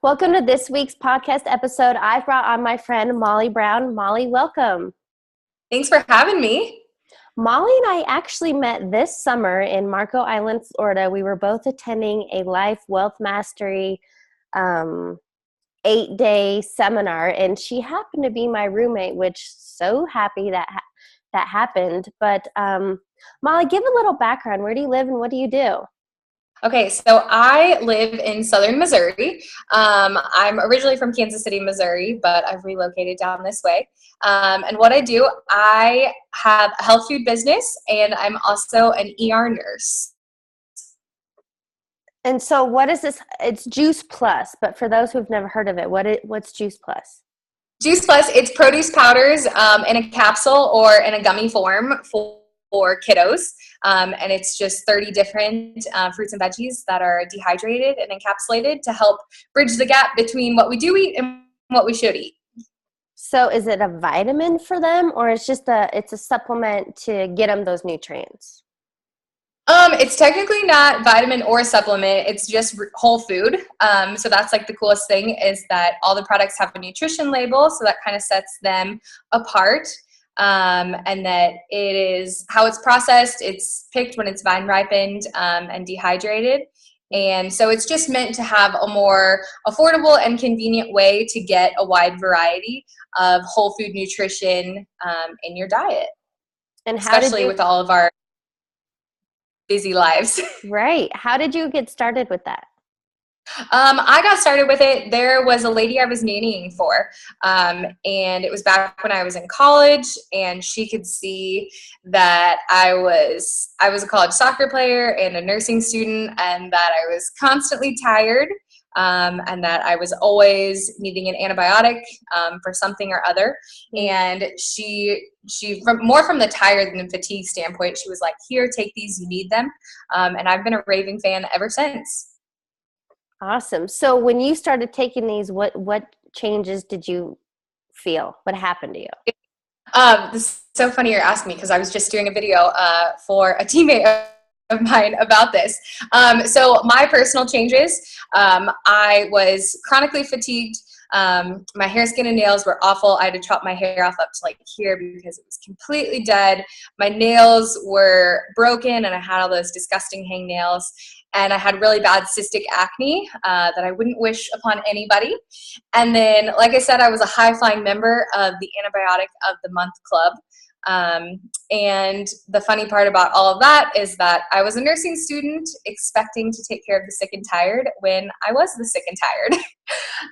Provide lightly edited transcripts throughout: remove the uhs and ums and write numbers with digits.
Welcome to this week's podcast episode. I've brought on my friend Mollie Brown. Mollie, welcome. Thanks for having me. Mollie and I actually met this summer in Marco Island, Florida. We were both attending a life wealth mastery 8-day seminar, and she happened to be my roommate, which so happy that happened. But Mollie, give a little background. Where do you live and what do you do? Okay, so I live in southern Missouri. I'm originally from Kansas City, Missouri, but I've relocated down this way. And what I do, I have a health food business, and I'm also an ER nurse. And so what is this? It's Juice Plus, but for those who've never heard of it, what's Juice Plus? Juice Plus, it's produce powders in a capsule or in a gummy form for kiddos. And it's just 30 different fruits and veggies that are dehydrated and encapsulated to help bridge the gap between what we do eat and what we should eat. So is it a vitamin for them, or it's a supplement to get them those nutrients? It's technically not vitamin or supplement. It's just whole food. So that's like the coolest thing is that all the products have a nutrition label. So that kind of sets them apart. And that it is how it's processed. It's picked when it's vine ripened and dehydrated. And so it's just meant to have a more affordable and convenient way to get a wide variety of whole food nutrition in your diet. And especially with all of our busy lives. Right. How did you get started with that? I got started with it. There was a lady I was nannying for, and it was back when I was in college, and she could see that I was a college soccer player and a nursing student, and that I was constantly tired, and that I was always needing an antibiotic for something or other. And she from the tired and fatigue standpoint, she was like, "Here, take these. You need them," and I've been a raving fan ever since. Awesome. So when you started taking these, what changes did you feel? What happened to you? This is so funny you're asking me because I was just doing a video for a teammate of mine about this. So my personal changes, I was chronically fatigued. My hair, skin, and nails were awful. I had to chop my hair off up to like here because it was completely dead. My nails were broken and I had all those disgusting hangnails. And I had really bad cystic acne that I wouldn't wish upon anybody. And then, like I said, I was a high-flying member of the Antibiotic of the Month Club. And the funny part about all of that is that I was a nursing student expecting to take care of the sick and tired when I was the sick and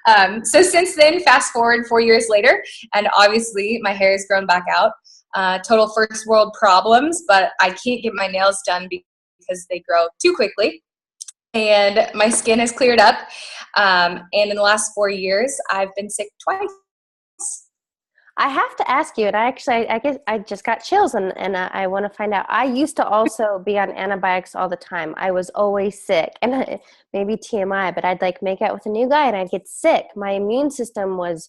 tired. So since then, fast forward 4 years later, and obviously my hair has grown back out. Total first world problems, but I can't get my nails done because they grow too quickly. And my skin has cleared up. And in the last 4 years, I've been sick twice. I have to ask you, and I guess I just got chills, and I want to find out. I used to also be on antibiotics all the time. I was always sick, and maybe TMI, but I'd like make out with a new guy, and I'd get sick. My immune system was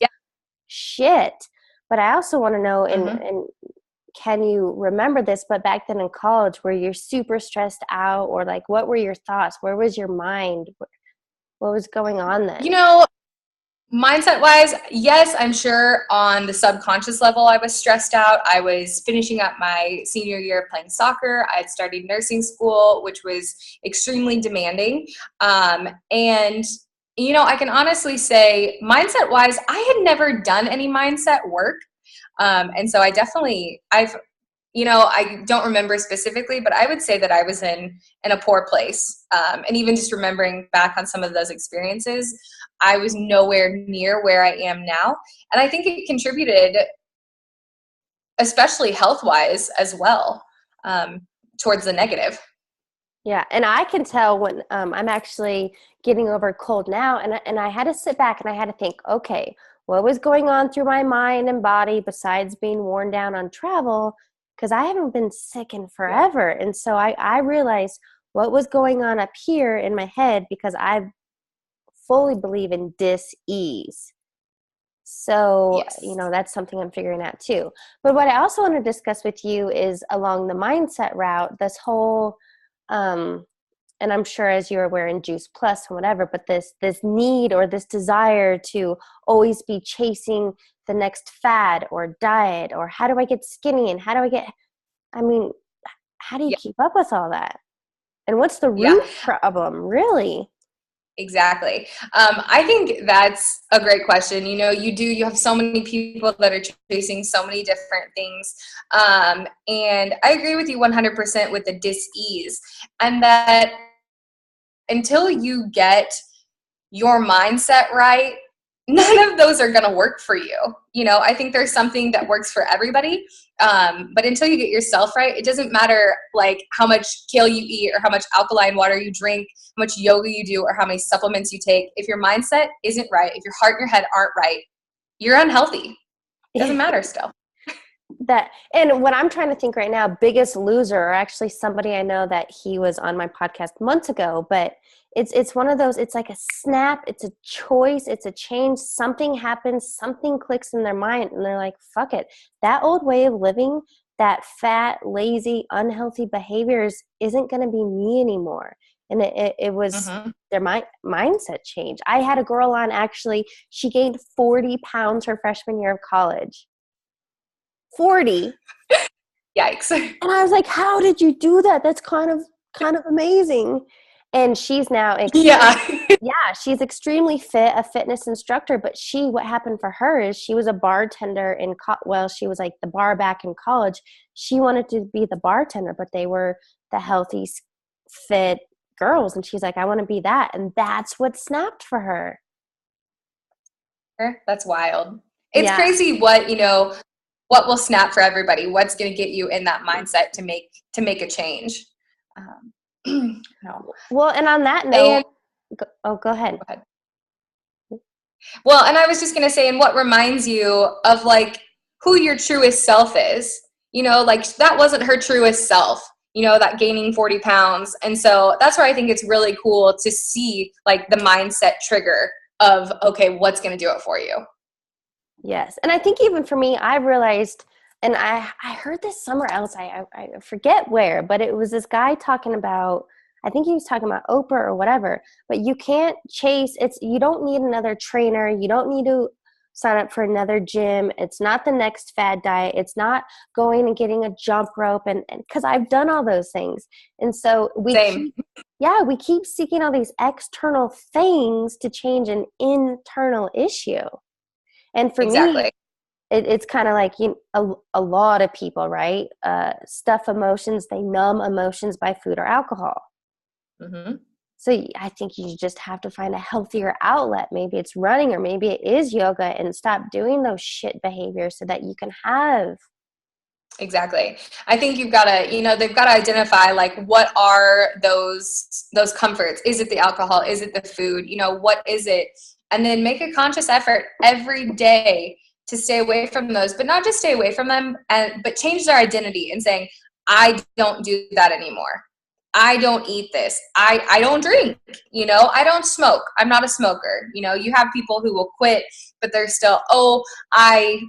shit. But I also want to know, and can you remember this, but back then in college, were you super stressed out, or like what were your thoughts? Where was your mind? What was going on then? Mindset wise, yes, I'm sure on the subconscious level I was stressed out. I was finishing up my senior year of playing soccer. I had started nursing school, which was extremely demanding. And I can honestly say mindset wise, I had never done any mindset work. And so I don't remember specifically, but I would say that I was in a poor place. And even just remembering back on some of those experiences, I was nowhere near where I am now. And I think it contributed, especially health-wise as well, towards the negative. Yeah, and I can tell when I'm actually getting over a cold now, and I had to sit back and I had to think, okay, what was going on through my mind and body besides being worn down on travel? Because I haven't been sick in forever. And so I realized what was going on up here in my head because I fully believe in dis-ease. So, that's something I'm figuring out too. But what I also want to discuss with you is along the mindset route, this whole and I'm sure as you're aware in Juice Plus and whatever, but this need or this desire to always be chasing the next fad or diet, or how do I get skinny, and how do I get, I mean, how do you Yeah. keep up with all that? And what's the Yeah. root problem, really? Exactly. I think that's a great question. You have so many people that are chasing so many different things. And I agree with you 100% with the dis-ease. And that until you get your mindset right, none of those are going to work for you. I think there's something that works for everybody. But until you get yourself right, it doesn't matter like how much kale you eat or how much alkaline water you drink, how much yoga you do, or how many supplements you take. If your mindset isn't right, if your heart and your head aren't right, you're unhealthy. It doesn't matter still. And what I'm trying to think right now, biggest loser, or actually somebody I know that he was on my podcast months ago, but it's one of those, it's like a snap, it's a choice, it's a change, something happens, something clicks in their mind, and they're like, fuck it. That old way of living, that fat, lazy, unhealthy behaviors isn't going to be me anymore. And it was their mindset change. I had a girl on, actually, she gained 40 pounds her freshman year of college. 40. Yikes. And I was like, how did you do that? That's kind of amazing. And she's now she's extremely fit, a fitness instructor, but what happened for her is she was a bartender she was like the bar back in college. She wanted to be the bartender, but they were the healthy, fit girls, and she's like, I want to be that. And that's what snapped for her. That's wild. It's crazy what will snap for everybody, what's going to get you in that mindset to make a change. No. Well, and on that note, go ahead. Well, and I was just going to say, and what reminds you of like who your truest self is, like that wasn't her truest self, that gaining 40 pounds. And so that's where I think it's really cool to see like the mindset trigger of, okay, what's going to do it for you? Yes. And I think even for me, I realized, and I heard this somewhere else, I forget where, but it was this guy talking about, I think he was talking about Oprah or whatever, but you can't chase, you don't need another trainer. You don't need to sign up for another gym. It's not the next fad diet. It's not going and getting a jump rope. And because I've done all those things. And so we keep seeking all these external things to change an internal issue. And for me, it's kind of like a lot of people, right? Stuff emotions, they numb emotions by food or alcohol. Mm-hmm. So I think you just have to find a healthier outlet. Maybe it's running, or maybe it is yoga, and stop doing those shit behaviors so that you can have. Exactly. I think you've got to, they've got to identify like, what are those comforts? Is it the alcohol? Is it the food? What is it? And then make a conscious effort every day to stay away from those, but not just stay away from them, but change their identity and saying, I don't do that anymore. I don't eat this. I don't drink, I don't smoke. I'm not a smoker. You have people who will quit, but they're still, I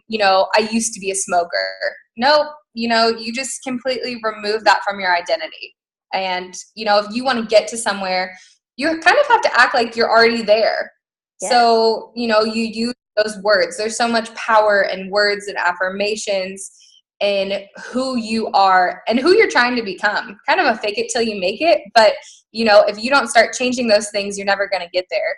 used to be a smoker. Nope. You just completely remove that from your identity. And, if you want to get to somewhere, you kind of have to act like you're already there. Yeah. So, you use those words. There's so much power in words and affirmations and who you are and who you're trying to become. Kind of a fake it till you make it. But, if you don't start changing those things, you're never going to get there.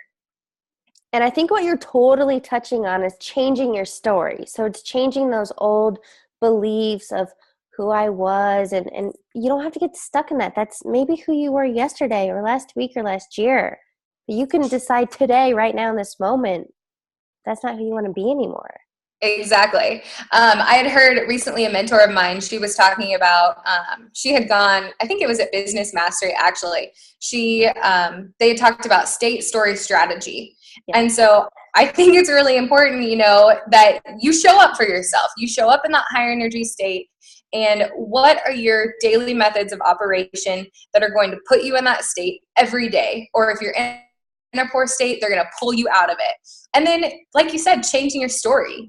And I think what you're totally touching on is changing your story. So it's changing those old beliefs of who I was. And you don't have to get stuck in that. That's maybe who you were yesterday or last week or last year. You can decide today, right now in this moment, that's not who you want to be anymore. Exactly. I had heard recently a mentor of mine, she was talking about, she had gone, I think it was at Business Mastery actually. They had talked about state, story, strategy. Yeah. And so I think it's really important, that you show up for yourself. You show up in that higher energy state. And what are your daily methods of operation that are going to put you in that state every day? Or if you're in a poor state, they're going to pull you out of it. And then, like you said, changing your story,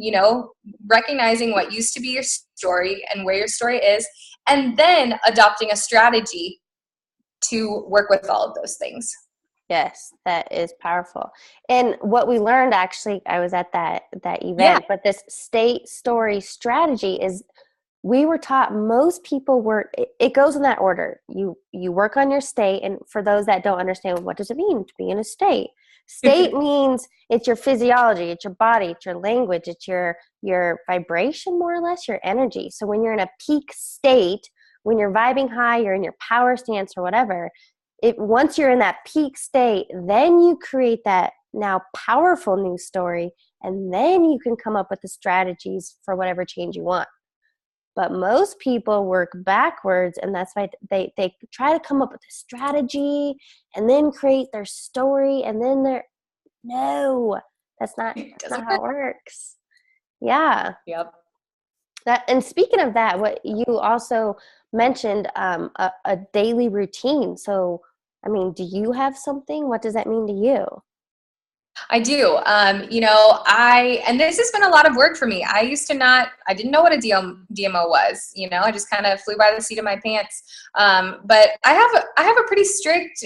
recognizing what used to be your story and where your story is, and then adopting a strategy to work with all of those things. Yes, that is powerful. And what we learned, actually, I was at that Yeah. event, but this state story strategy is, we were taught, most people were, it goes in that order. You work on your state, and for those that don't understand, what does it mean to be in a state? State means it's your physiology, it's your body, it's your language, it's your vibration, more or less, your energy. So when you're in a peak state, when you're vibing high, you're in your power stance or whatever, once you're in that peak state, then you create that now powerful new story, and then you can come up with the strategies for whatever change you want. But most people work backwards, and that's why they try to come up with a strategy and then create their story, and then no, that's not It not doesn't how work. it works. Yeah. Yep. And speaking of that, what you also mentioned, a daily routine. So, I mean, do you have something? What does that mean to you? I do. And this has been a lot of work for me. I didn't know what a DMO was, I just kind of flew by the seat of my pants. But I have a pretty strict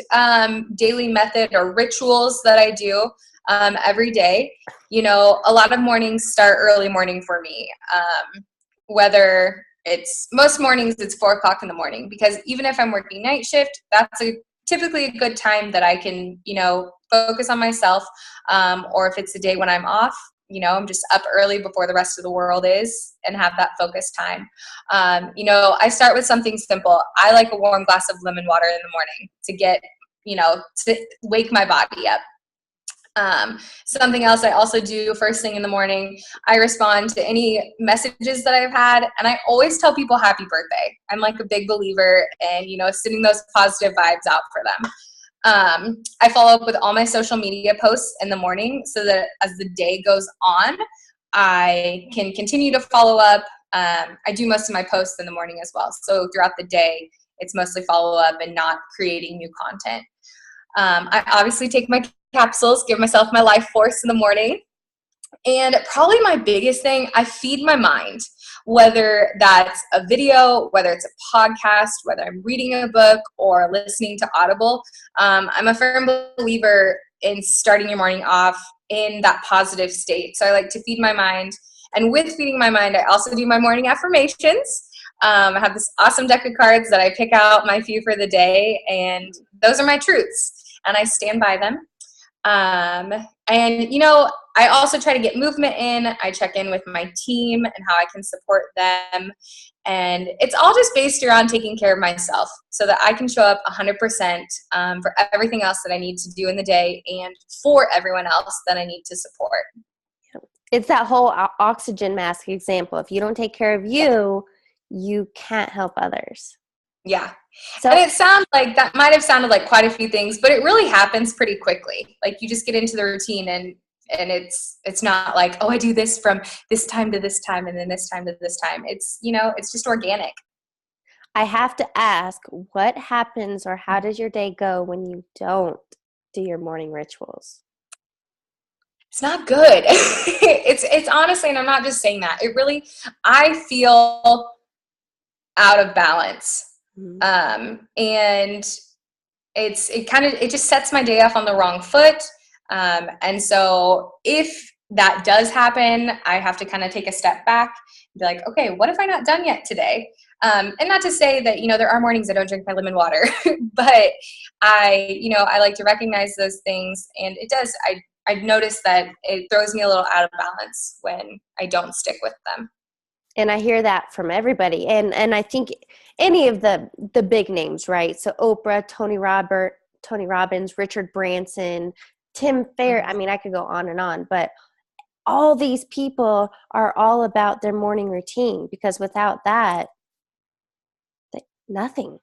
daily method or rituals that I do every day. A lot of mornings start early morning for me. Whether most mornings it's 4 o'clock in the morning, because even if I'm working night shift, that's typically a good time that I can, focus on myself. Or if it's a day when I'm off, I'm just up early before the rest of the world is, and have that focus time. I start with something simple. I like a warm glass of lemon water in the morning to get, to wake my body up. Something else I also do first thing in the morning, I respond to any messages that I've had, and I always tell people happy birthday. I'm like a big believer in, sending those positive vibes out for them. I follow up with all my social media posts in the morning, so that as the day goes on, I can continue to follow up. I do most of my posts in the morning as well. So throughout the day, it's mostly follow up and not creating new content. I obviously take my capsules, give myself my life force in the morning. And probably my biggest thing, I feed my mind, whether that's a video, whether it's a podcast, whether I'm reading a book or listening to Audible. I'm a firm believer in starting your morning off in that positive state. So I like to feed my mind. And with feeding my mind, I also do my morning affirmations. I have this awesome deck of cards that I pick out my few for the day, and those are my truths, and I stand by them. I also try to get movement in. I check in with my team and how I can support them. And it's all just based around taking care of myself so that I can show up 100% for everything else that I need to do in the day, and for everyone else that I need to support. It's that whole oxygen mask example. If you don't take care of you, you can't help others. Yeah. So, and it sounds like that might have sounded like quite a few things, but it really happens pretty quickly. Like you just get into the routine, and it's not like, oh, I do this from this time to this time and then this time to this time. It's, it's just organic. I have to ask, what happens, or how does your day go when you don't do your morning rituals? It's not good. It's honestly, and I'm not just saying that. It really, I feel out of balance. Mm-hmm. And it just sets my day off on the wrong foot. And so if that does happen, I have to kind of take a step back and be like, okay, what have I not done yet today? And not to say that, there are mornings I don't drink my lemon water, but I like to recognize those things, and I've noticed that it throws me a little out of balance when I don't stick with them. And I hear that from everybody. And I think any of the big names, right? So Oprah, Tony Robbins, Richard Branson, Tim Ferriss. I mean, I could go on and on, but all these people are all about their morning routine, because without that, nothing.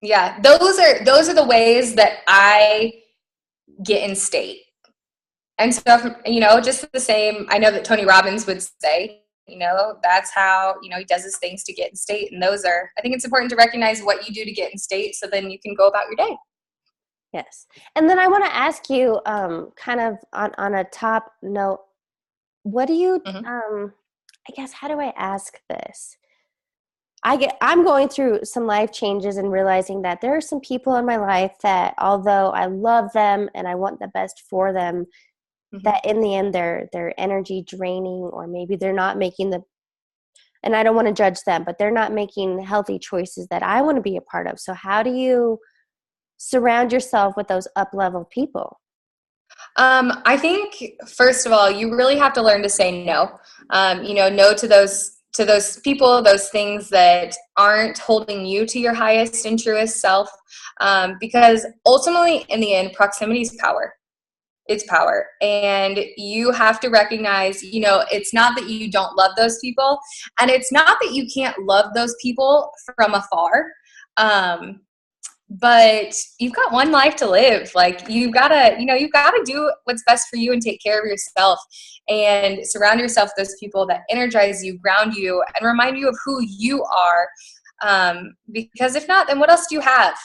Yeah, those are the ways that I get in state. And so, just the same, I know that Tony Robbins would say, that's how, he does his things to get in state. And I think it's important to recognize what you do to get in state, so then you can go about your day. Yes. And then I want to ask you, kind of on a top note, what do you, Mm-hmm. I guess, how do I ask this? I'm going through some life changes and realizing that there are some people in my life that, although I love them and I want the best for them, Mhm. that in the end they're energy draining, or maybe they're not making the, and I don't want to judge them, but they're not making healthy choices that I want to be a part of. So how do you surround yourself with those up level people? I think first of all, you really have to learn to say no. No to those people, those things that aren't holding you to your highest and truest self. Because ultimately, in the end, proximity is power. It's power, and you have to recognize. It's not that you don't love those people, and it's not that you can't love those people from afar. Um, but you've got one life to live. Like, you've gotta do what's best for you and take care of yourself, and surround yourself with those people that energize you, ground you, and remind you of who you are. Because if not, then what else do you have?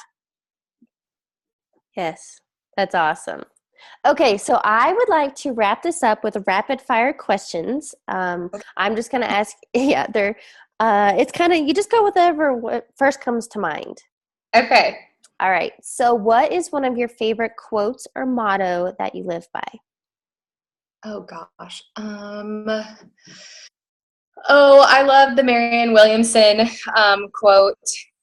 Yes, that's awesome. Okay, so I would like to wrap this up with rapid fire questions. I'm just going to ask, yeah, it's kind of, you just go with whatever what first comes to mind. Okay. All right, so what is one of your favorite quotes or motto that you live by? Oh gosh. Oh, I love the Marianne Williamson quote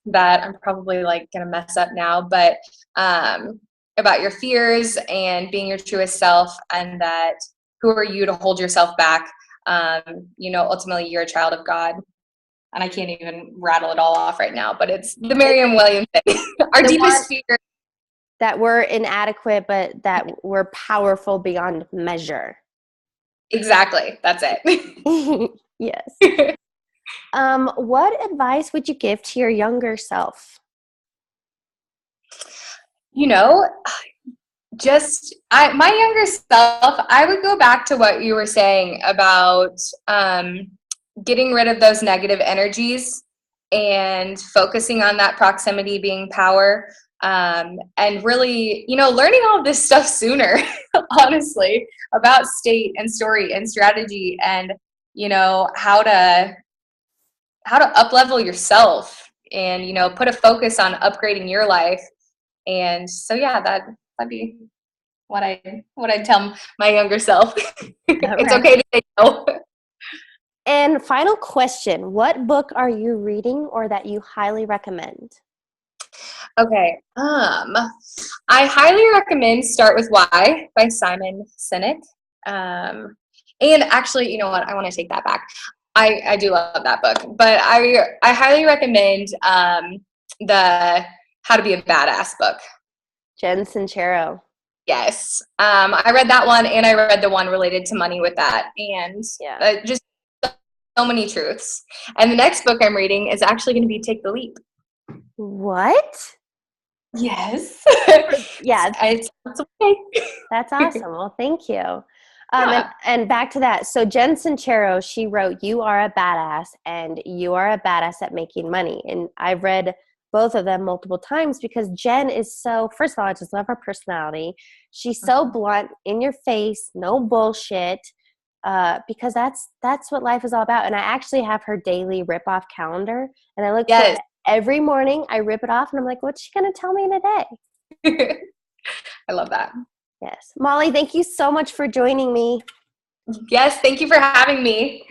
that I'm probably like gonna mess up now, but um, about your fears and being your truest self, and that who are you to hold yourself back? Ultimately you're a child of God, and I can't even rattle it all off right now, but it's the Marianne Williamson. Our The one deepest fear. that we're inadequate, but that we're powerful beyond measure. Exactly, that's Yes. it. What advice would you give to your younger self? you know, my younger self, I would go back to what you were saying about getting rid of those negative energies and focusing on that proximity being power, and really, learning all of this stuff sooner. Honestly, about state and story and strategy, and how to up level yourself, and put a focus on upgrading your life. And so yeah, that'd be what I'd tell my younger self. All It's right. okay to say no. And final question, what book are you reading or that you highly recommend? Okay. I highly recommend Start With Why by Simon Sinek. And actually, you know what? I want to take that back. I do love that book, but I highly recommend the How to Be a Badass book. Jen Sincero. Yes. I read that one, and I read the one related to money with that, and Yeah. just so many truths. And the next book I'm reading is actually going to be Take the Leap. What? Yes. Yeah, It's okay. that's awesome. Well, thank you. And, Yeah. and back to that. So Jen Sincero, she wrote, "You are a badass and you are a badass at making money." And I've read both of them multiple times because Jen is so, first of all, I just love her personality. She's so Mhm. blunt, in your face, no bullshit. Because that's what life is all about. And I actually have her daily rip off calendar, and I look for Yes. it every morning. I rip it off, and I'm like, "What's she gonna tell me today?" I love that. Yes, Molly, thank you so much for joining me. Yes. Thank you for having me.